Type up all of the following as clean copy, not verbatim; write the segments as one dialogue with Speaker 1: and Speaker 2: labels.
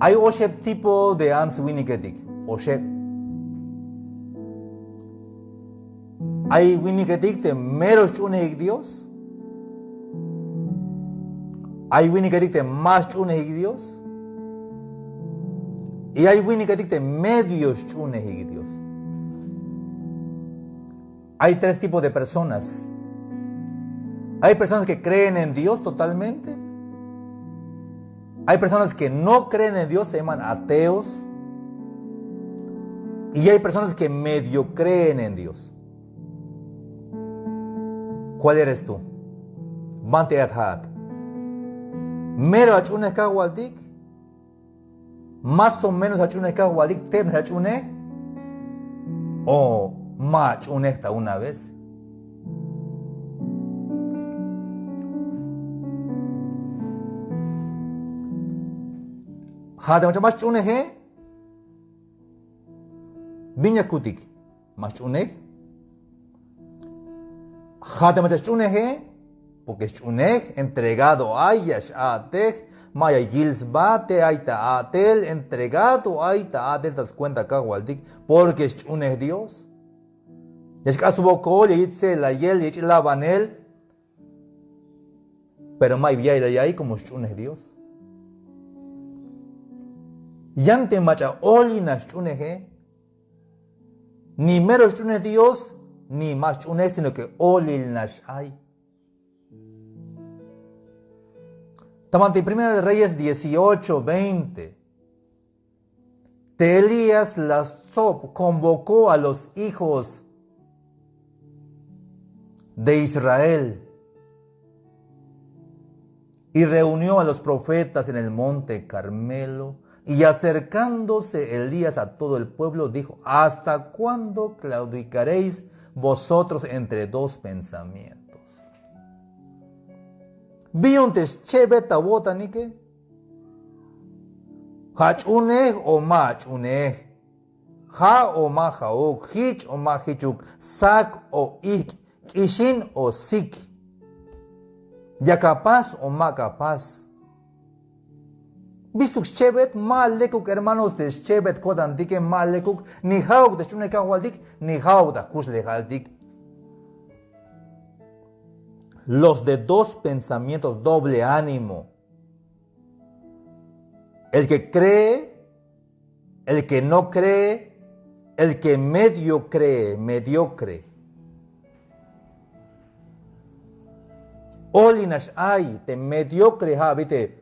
Speaker 1: Hay oshep tipo de ans winiketik. Oshep. Hay winiketik de meros chunehik Dios. Hay winiketik de más chunehik Dios. Y hay winiketik de medios chunehik Dios. Hay tres tipos de personas. Hay personas que creen en Dios totalmente. Hay personas que no creen en Dios, se llaman ateos. Y hay personas que medio creen en Dios. ¿Cuál eres tú? Mante athat. Mero achune kawaldik. Más o menos achune kawaldik. Tem achune. O ma achune una vez. Hada macam mas chune he. Binya kutik. Mas chune. Hada macam chune he. Porque chune entregado ayash atech. Maya gils bate aita atel. Entregado aita atel. Tas cuenta kawaldik. Porque chune Dios. Es que asubokol yitse la yel yich la banel. Pero mai via y ahí como chune Dios. Yante macha oli nas chuneje, ni mero chune Dios, ni más chune, sino que oli nas hay. Tamante 1 de Reyes 18:20. De Elías las convocó a los hijos de Israel y reunió a los profetas en el monte Carmelo. Y acercándose Elías a todo el pueblo, dijo: ¿hasta cuándo claudicaréis vosotros entre dos pensamientos? ¿Viontes chebeta botanike? ¿Hachuneh o machuneh? ¿Ha o mahaok? ¿Hich o mahichuk? ¿Sak o ik? ¿Kishin o sik? ¿Ya capaz o ma capaz? Bistuk chebet malekuk hermanos de chebet kodandik malekuk ni hauk de chune kawaldik ni hauk da kuslehaldik. Los de dos pensamientos, doble ánimo. El que cree, el que no cree, el que medio cree, mediocre. Olinas ay te mediocre ha vite.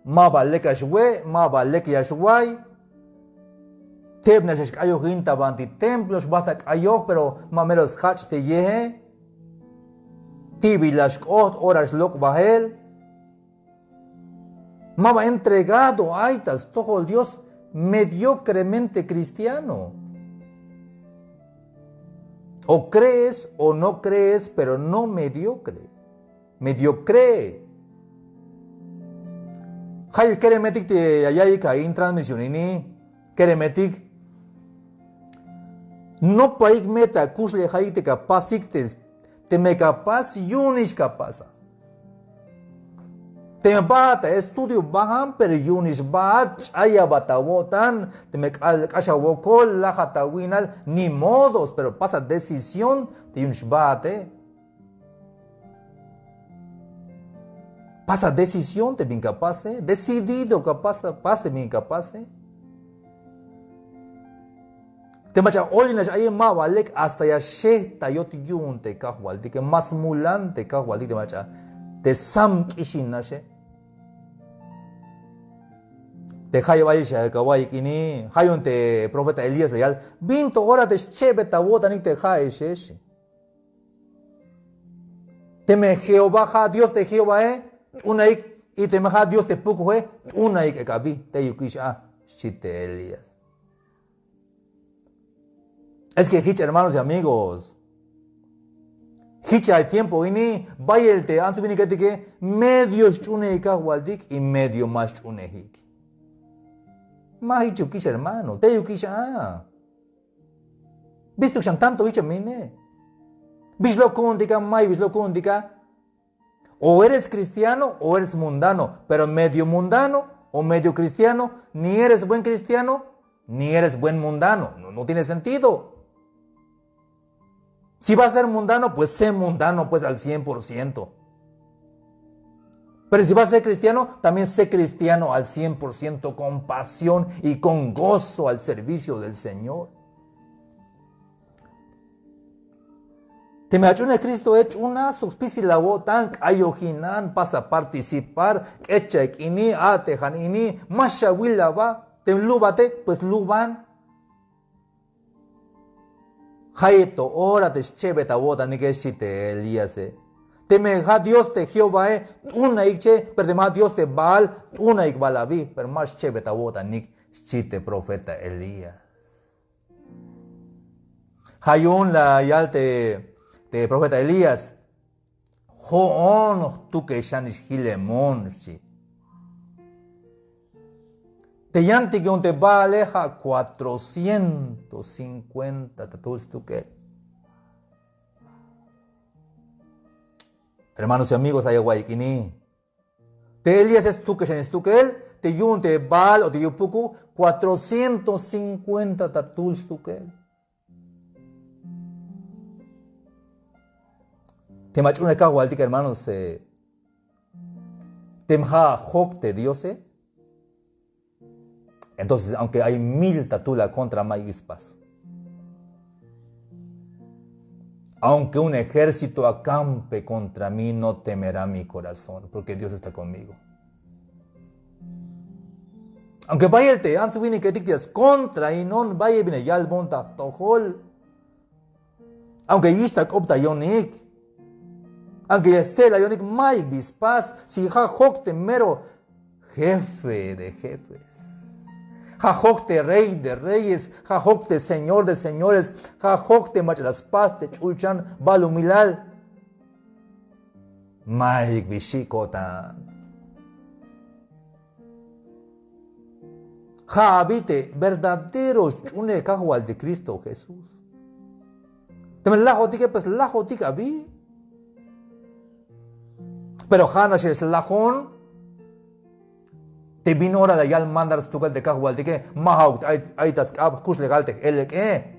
Speaker 1: Ma balek ashwe, ma balek yashway. Tebnas ayo ginta banti templos batak ayo, pero mameros hach te yehe. Tibilash ot horas lok bahel. Maba entregado aitas todo el Dios mediocremente cristiano. O crees o no crees, pero no mediocre. Mediocre. Hay keremetik te ayay kain transmisión ini keremetik no paik meta kusle hay te capasik te me capaz yunis capasa te bata estudio baham pero yunis bat aya batawotan te me kasha wokol la hatawinal ni modos pero pasa decisión te yunis bate. Pasa decisión de mi incapaz, decidido capaz de mi incapaz. Te macha olinas ay ma valek hasta ya sheta yoti yunte kahwaldi que más mulante kahwaldi te macha te sam kishin nashe te hayo vaisha kawai kini hayon te profeta Elías yal binto hora de chebeta botanik te hay sheshi te me Jehová Dios de Jehová unaik y te maja Dios te poco unaik ekabi te yukisha chite Elías. Es que hich hermanos y amigos, hich hay tiempo ini vaya el te ansu vini que medio chuneka waldik y medio más chunehik. Más yukisha hermano te yukisha. Visto que tanto hich mine. Bislo kundika mai bislo kundika. O eres cristiano o eres mundano, pero medio mundano o medio cristiano, ni eres buen cristiano, ni eres buen mundano. No tiene sentido. Si vas a ser mundano, pues sé mundano pues al 100%. Pero si vas a ser cristiano, también sé cristiano al 100%, con pasión y con gozo al servicio del Señor. Te me achune Cristo hecho una suspisi la votan ayojinan pasa participar echa ini atejan ini masha willaba te lubate pues luban jaito ora te chebeta vota ni que shite Elíase te me ha Dios te Jehová una ikche pero te más Dios te Baal una ikbalavi pero más chebeta vota ni shite profeta Elías hayun la yalte de profeta Elías, Joón, tú que shanis gilemon, si. Te yanti que un te va aleja 450 tatuls tú que. Hermanos y amigos, hay guayquini. Te Elías es tú que shanis tú que él, te yun te bal o te yupuku 450 tatuls tú que él. Te machune kahualtica, hermanos, temja jokte Dios. Entonces, aunque hay 1000 tatula contra Maíspas, aunque un ejército acampe contra mí, no temerá mi corazón, porque Dios está conmigo. Aunque vaya el te, ansu vini que dictas contra y non vaya vine yal bonta tojol, aunque yistak opta yonik, aunque sea la yonik mai bispas, si ja jokte mero jefe de jefes, ja jokte rey de reyes, ja jokte señor de señores, ja jokte machalas paz de chulchan balumilal, mai bishikotan. Ja habite verdaderos chune kahual de Cristo Jesús. Temen la jotique pues la jotica vi. Pero Hanash es lajón. Te vino hora de yal mandar stugal de kahual de que mahaut hay tas ab kus legal te el que.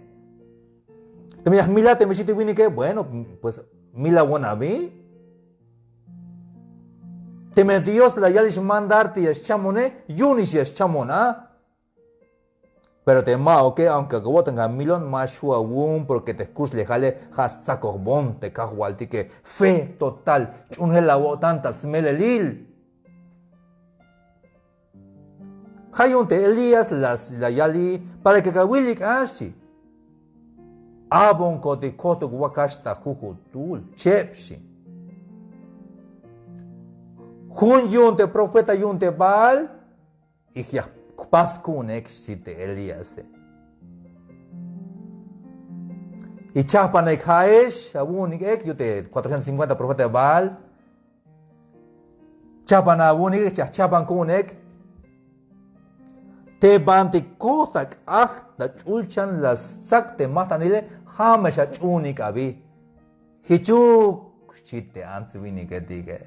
Speaker 1: Te miras mila te me siete vini que bueno pues mila buena vi. Te me Dios la yalish mandarte es chamone yunis es chamona. Pero te mao que aunque que tenga milón más wum porque te escus le jale has saco bon te kahualti que fe total chunhe la tantas melelil hayun te Elías la yali para que kawilik ashi abon ko te koto wakashta jujutul chepsi hun yun te profeta yun te Baal y ya Pascun existe Elías. Y chapan ek haesh, abunik ek, yo te 450 profeta de Baal. Chapan abunik, chapan kun ek. Te banti kotak akta chulchan las sakte matanile hamesha chunik abi. Hichuk chite answini que diga.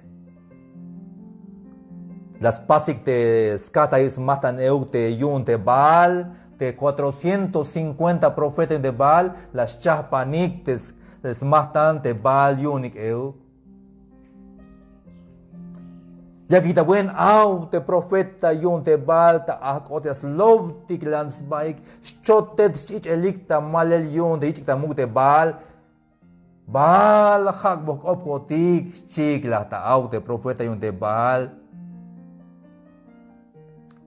Speaker 1: Las pasik te skatais matan te yun te Baal, te 450 profetas de Baal, las chapanik te matan te Baal yunik eu. Ya kita buen au te profeta yun te Baal ta akotias lovtik landsbaik, chotet chich elikta malel yun te ichikta muk te Baal. Baal hakbok opkotik chikla ta au te profeta yun te Baal.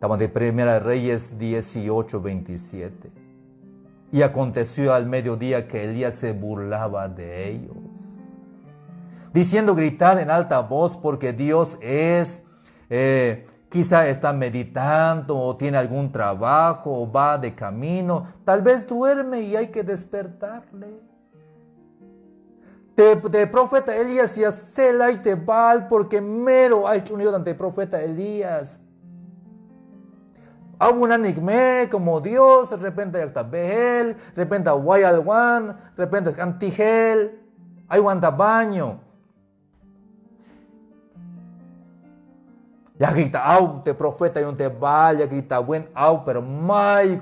Speaker 1: Estamos de Primera Reyes 18:27. Y aconteció al mediodía que Elías se burlaba de ellos, diciendo: gritad en alta voz, porque Dios es, quizá está meditando, o tiene algún trabajo, o va de camino, tal vez duerme y hay que despertarle. De profeta Elías y Acela y te Baal, porque mero ha hecho unión ante el profeta Elías. Hago un enigme como Dios, de repente está Behel, de repente Wayalwan, de repente Antigel, hay un baño. Ya quita au te profeta y un te vaya quita buen au pero mai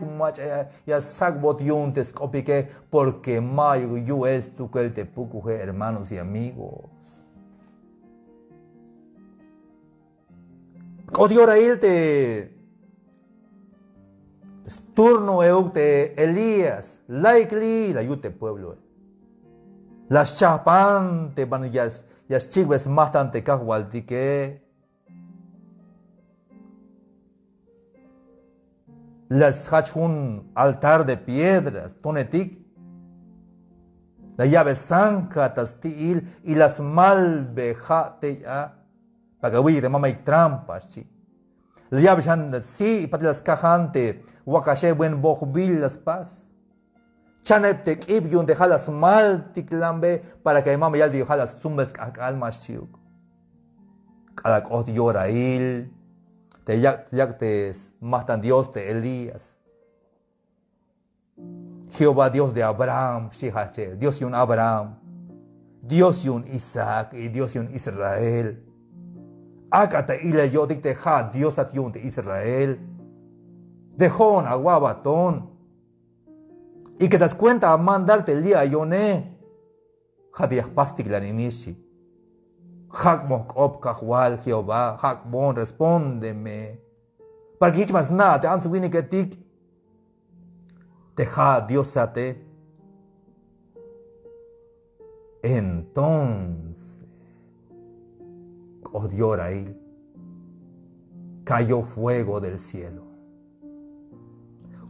Speaker 1: ya sagbot yun te scopique porque mai yo es tu que el te pucuje hermanos y amigos. Odiora il te turno eute Elías likely la yute pueblo. Las chapante van yas chigües matante cahualtique. Las hach un altar de piedras, tonetic. La llave zanca tastil y las malvejate ya. Pagawi de mama y trampas, sí. La llave chan sí para las cajante, wakashe buen bojbil las paz. Chanepte kibyun de jalas malticlambe para que mama ya dio jalas zumbes almas chiuk. Cada cosa llora il. Te matan Dios de Elías. Jehová Dios de Abraham, Dios y un Abraham, Dios y un Isaac y Dios y un Israel. Acá y le yo dicte Dios a ti de Israel. Dejón aguabatón. Y que te das cuenta a mandarte el día yoné. Jadias pastik la ninishi. Hakmok op kahwal Jehová, Hakmon, respóndeme. Para que más nada te han subido que tik. Deja Dios a te. Entonces, odió a él. Cayó fuego del cielo.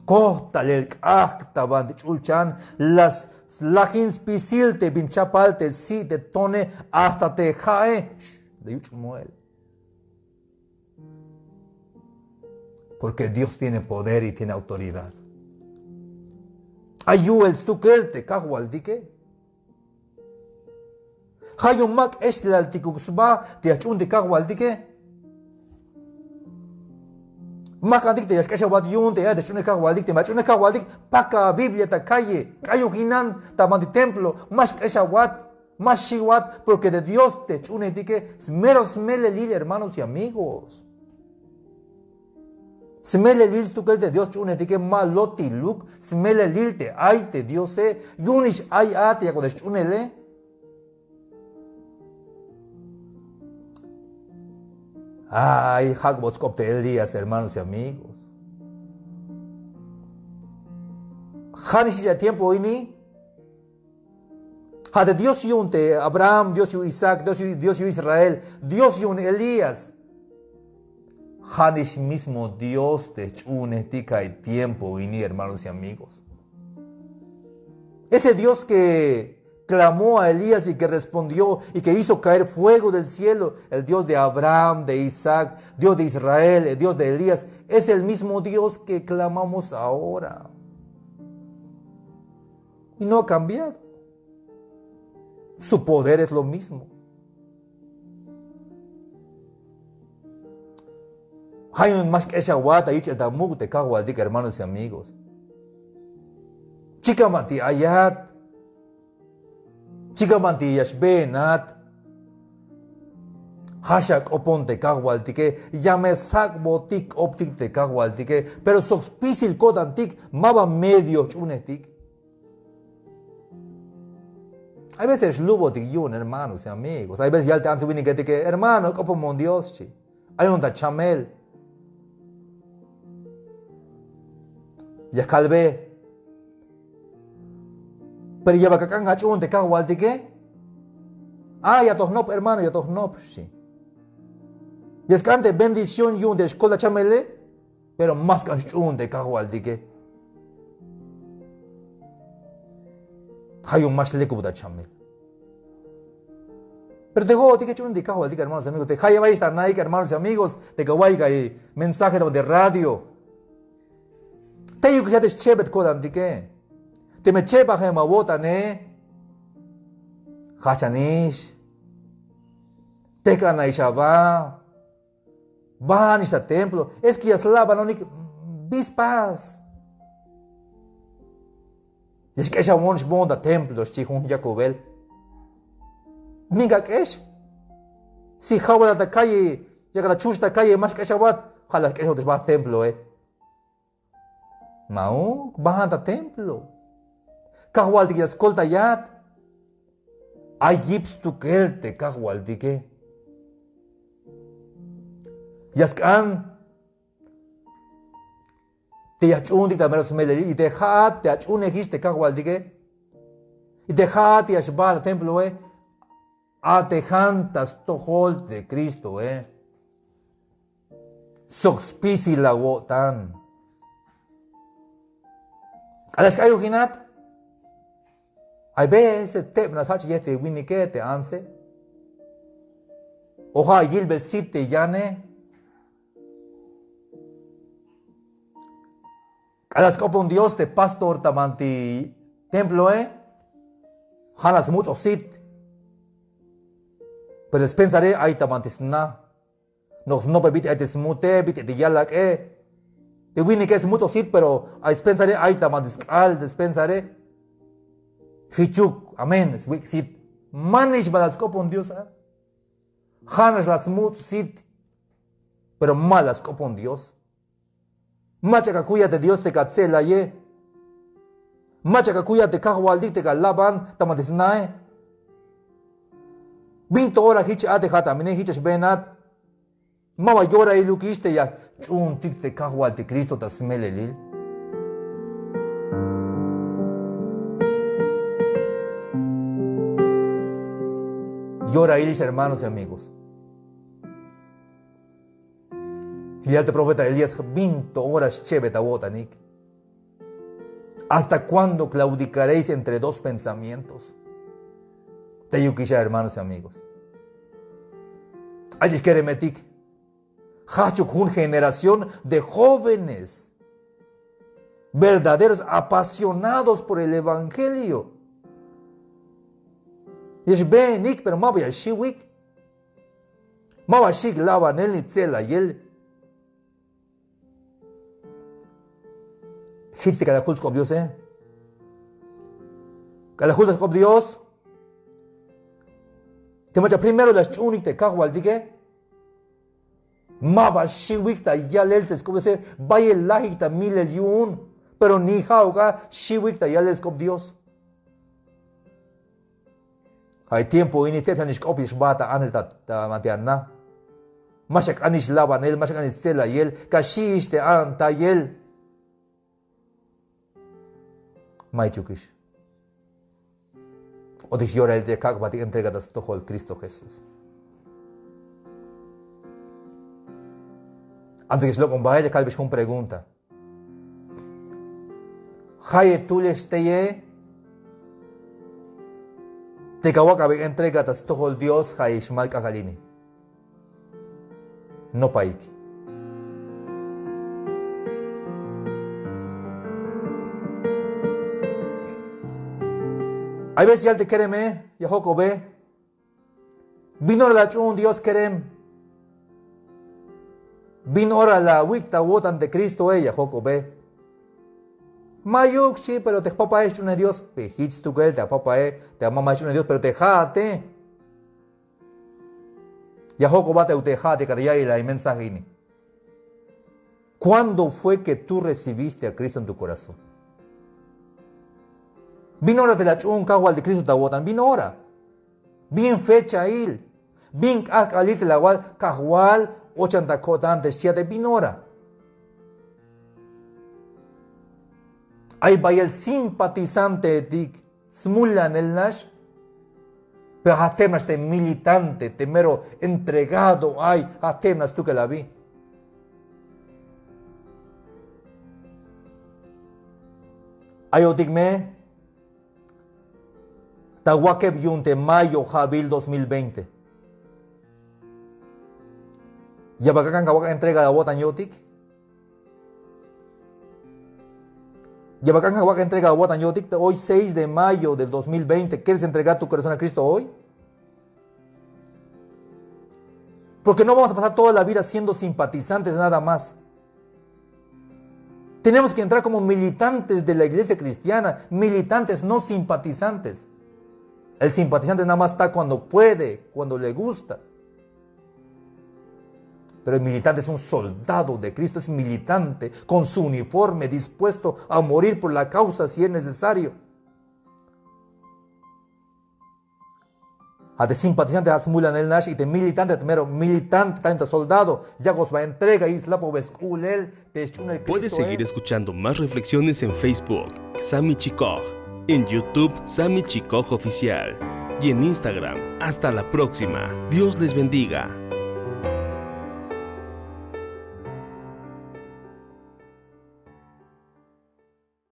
Speaker 1: Cóstale el actaban de chulchan las lajins pisilte binchapalte si te tone hasta te jae de yuchumuel. Porque Dios tiene poder y tiene autoridad. Ayu el stukelte kahualdike. Hayum mak eshlal tikuksba te achun de kahualdike. Makandik te yashkasha wat yun te de chune kahualdik te machune kahualdik paka Biblia ta calle kayo hinan tamandi templo mas esa wat mas shiwat porque de Dios te chune dike smeros smele lil hermanos y amigos. Smele lil tu que de Dios chune dike maloti luk smele lil te ay te Dios yunish ay ate ya con chune le. Ay, Hakbotskop de Elías, hermanos y amigos. Hanis ya tiempo ini. Ha de Dios y un te Abraham, Dios y Isaac, Dios y Israel, Dios y un Elías. Hanis mismo Dios te chune tica y tiempo ini, hermanos y amigos. Ese Dios que clamó a Elías y que respondió y que hizo caer fuego del cielo, el Dios de Abraham, de Isaac, Dios de Israel, el Dios de Elías, es el mismo Dios que clamamos ahora. Y no ha cambiado. Su poder es lo mismo. Hay un más que esa guata y el tamuk de caguadik, hermanos y amigos. Chica mati ayat. Chica manti yashbenat. Hashak opon te kahualtike. Llame sak botik optik te kahualtike. Pero sospisil kodantik. Maba medio chunetik. Hay veces lubotik yun, hermanos y amigos. Hay veces ya te han subido que hermano, como Dios chi. Hay un tachamel. Ya calvé. Pero ya va a cagar un te cago al tique. Ah, ya todos no, hermano, ya todos no, sí. Y es que antes bendición y un de escuela chamele, pero más que un te cago al tique. Hay un más leco de chamel. Pero te digo, tique un te cago al tique, hermanos y amigos. Te jaya va a estar naik, hermanos y amigos. Te caguaiga y mensaje de radio. Te digo que ya te chebet codan tique. Te me chepa que me bota ne hachanish te cana ishaba van este templo es que yaslava no ni bispas es que esa monch bonda templo chihun jacobel miga kesh si jawala da calle Ya que la chusta calle más que shabat, ojalá que eso te va a templo, Mau, baja a templo. Kahwal de escolta yat. Hay gips tu kelte, kahwal de que. Yaskan. Te yachun dicta meros meleli y te hat te achun egiste kahwal de que. Y te hat y ashbat templo, a te jantas tohol de Cristo, Soxpisi la wotan. Alas kayo hinat. Ay veces te nasach yete winike te anse. Oja gilbel sitte yane. Alas kopon Dios te pastor tamanti templo, Hanas mucho sit. Pero pensaré ay tamantis na. Nos no bebite ay tesmute, bite de yalak, Te winike es mucho sit, pero ay pensaré ay tamantis al despensaré. Hichuk, amén, es wik sit. Manish balas kopon Dios, Hanas las mucho sit. Pero malas kopon Dios. Macha kakuya de Dios te katsela ye. Macha kakuya te kahwaldik te kalaban tamantis nae. 20 horas hich ate hata mine hichas benat. Mama llora y lukiste ya chun tik te kahwal te Cristo ta smelelil. Llora Elías, hermanos y amigos. Y ya te profeta Elías 20 horas cheveta botanik. ¿Hasta cuándo claudicaréis entre dos pensamientos? Te yukisha, hermanos y amigos. Allí quiere metik. Hachuk, una generación de jóvenes, verdaderos, apasionados por el evangelio. Yesh benik, pero ma vaya shiwik. Ma va shik lava nel nitzela yel. Hitste cada jults con Dios, Cada jults con Dios. Te macha primero las chunik te kahwal dike. Ma va shiwik ta yalel te como se vaya lahik ta milel yun. Pero ni hauga shiwik ta yalel con Dios. Hay tiempo ini te planish kopish bata anel ta matiana. Mashak anish labanel, mashak anish sela yel, kashish te anta yel. Mai chukish. O dish llora el de kakbati entregadas todo al Cristo Jesús. Antes que lo combaye, calvish con pregunta. Haye tules teye. Te kawaka be entregadas todo el Dios haye shmal kagalini. No paiki. Hay veces ya te quereme, ya joko ve. Vino la chun Dios querem. Vino ahora la wikta wotan de Cristo ella joko ve. Mayuk sí, pero te papa es chun Dios. Pejits tu gel, te papa te mamá chun Dios, pero te jate. Ya joko bate u te jate cada y la mensajini. ¿Cuándo fue que tú recibiste a Cristo en tu corazón? Vino hora de la chun kawal de Cristo tawotan. Vino hora. Bien fecha il. Bien akalit la wal kawal 80 kotantes 7. Vino hora. Ahí va el simpatizante de tic. Smulan el nash. Pero hatemas te militante, te mero entregado. Ay, hatemas tú que la vi. Ayotigme. Tawakeb Yunte, mayo, Jabil 2020. Yabakan Kawaka entrega la botan yotik. Yabakan Kawaka entrega la botan yotik. Hoy 6 de mayo del 2020. ¿Quieres entregar tu corazón a Cristo hoy? Porque no vamos a pasar toda la vida siendo simpatizantes nada más. Tenemos que entrar como militantes de la iglesia cristiana. Militantes, no simpatizantes. El simpatizante nada más está cuando puede, cuando le gusta. Pero el militante es un soldado de Cristo, es militante con su uniforme, dispuesto a morir por la causa si es necesario. A de simpatizante a Smulan el Nash y de militante, primero militante, tanto soldado, ya os va a entrega y la pobesculel,
Speaker 2: Puedes seguir escuchando más reflexiones en Facebook, Sami Chikoj, en YouTube, Sami Chikoj Oficial, y en Instagram. Hasta la próxima. Dios les bendiga.